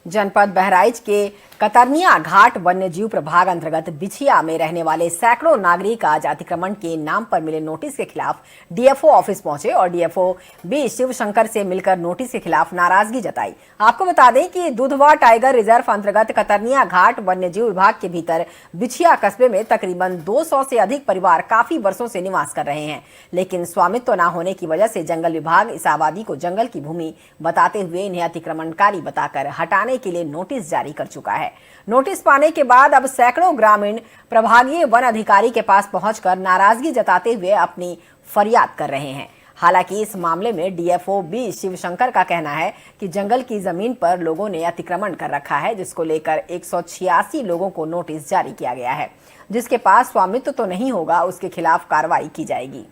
जनपद बहराइच के कतरनिया घाट वन्यजीव प्रभाग अंतर्गत बिछिया में रहने वाले सैकड़ों नागरिक आज अतिक्रमण के नाम पर मिले नोटिस के खिलाफ डीएफओ ऑफिस पहुंचे और डीएफओ बी शिवशंकर से मिलकर नोटिस के खिलाफ नाराजगी जताई। आपको बता दें कि दुधवा टाइगर रिजर्व अंतर्गत कतरनिया घाट वन्यजीव विभाग के भीतर बिछिया कस्बे में तकरीबन 200 से अधिक परिवार काफी वर्षों से निवास कर रहे हैं, लेकिन स्वामित्व न होने की वजह से जंगल विभाग इस आबादी को जंगल की भूमि बताते हुए इन्हें अतिक्रमणकारी बताकर हटाने के लिए नोटिस जारी कर चुका है। नोटिस पाने के बाद अब सैकड़ों ग्रामीण प्रभागीय वन अधिकारी के पास पहुंचकर नाराजगी जताते हुए अपनी फरियाद कर रहे हैं। हालांकि इस मामले में डीएफओ बी शिवशंकर का कहना है कि जंगल की जमीन पर लोगों ने अतिक्रमण कर रखा है, जिसको लेकर 186 लोगों को नोटिस जारी किया गया है। जिसके पास स्वामित्व तो नहीं होगा उसके खिलाफ कार्रवाई की जाएगी।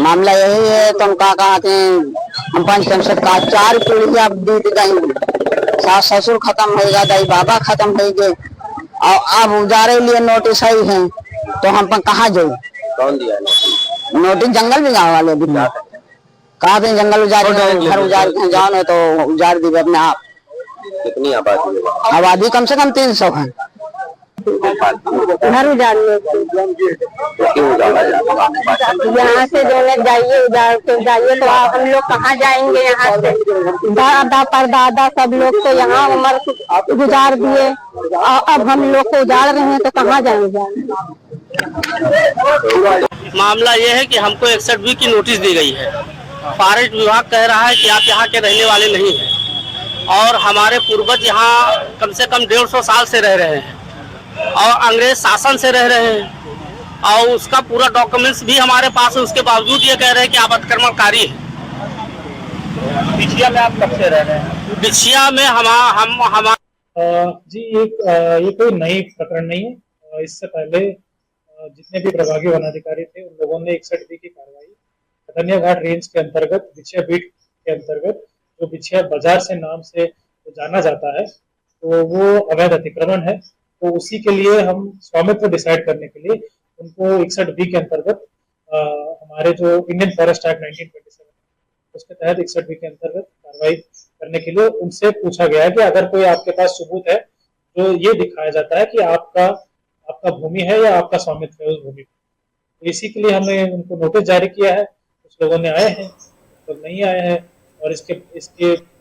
मामला यही है, तुम क्या कहते हैं, हम पंच संसद का 4 पीढ़ी अब बीत गई, सास ससुर खत्म हो गया, दाई बाबा खत्म हो गए और अब उजारे लिए नोटिस आई है, तो हम पर कहाँ जाए? कौन दिया नोटिस? जंगल विभाग वाले भी कहा थे जंगल उजारे, घर उजाड़ के जाओ ना तो उजाड़ दी अपने आप। कितनी आबादी है? आबादी कम से कम 300 है। घर उजाड़ने यहाँ से जो लोग जाइए उजाड़ के जाइए तो हम लोग कहाँ जाएंगे? यहाँ से दादा परदादा सब लोग तो यहाँ उम्र गुजार दिए और अब हम लोग को उजाड़ रहे हैं तो कहाँ जाएंगे? मामला ये है कि हमको 61B की नोटिस दी गई है। फॉरेस्ट विभाग कह रहा है कि आप यहाँ के रहने वाले नहीं हैं और हमारे पूर्वज यहाँ कम से कम 150 साल से रह रहे हैं और अंग्रेज शासन से रह रहे हैं और उसका पूरा डॉक्यूमेंट्स भी हमारे पास है। उसके बावजूद ये कह रहे हैं कि आप अतिक्रमणकारी हैं। बिछिया में आप कब से रह रहे हैं? बिछिया में हम जी ये कोई नई प्रकरण नहीं है। इससे पहले जितने भी प्रभागी वनाधिकारी थे उन लोगों ने 61B की कार्रवाई कतरनिया घाट रेंज के अंतर्गत बिछिया बीट के अंतर्गत जो बिछिया बाजार से नाम से जाना जाता है तो वो अवैध अतिक्रमण है, तो उसी के लिए हम स्वामित्व डिसाइड करने के लिए उनको 61B के अंतर्गत हमारे जो इंडियन फॉरेस्ट एक्ट 1927 उसके तहत 61B के अंतर्गत कार्रवाई करने के लिए उनसे पूछा गया है कि अगर कोई आपके पास सबूत है जो ये दिखाया जाता है कि आपका भूमि है या आपका स्वामित्व है उस भूमि पर, तो इसी के लिए हमने उनको नोटिस जारी किया है। कुछ लोगों ने आए हैं, कुछ लोग नहीं आए हैं और इसके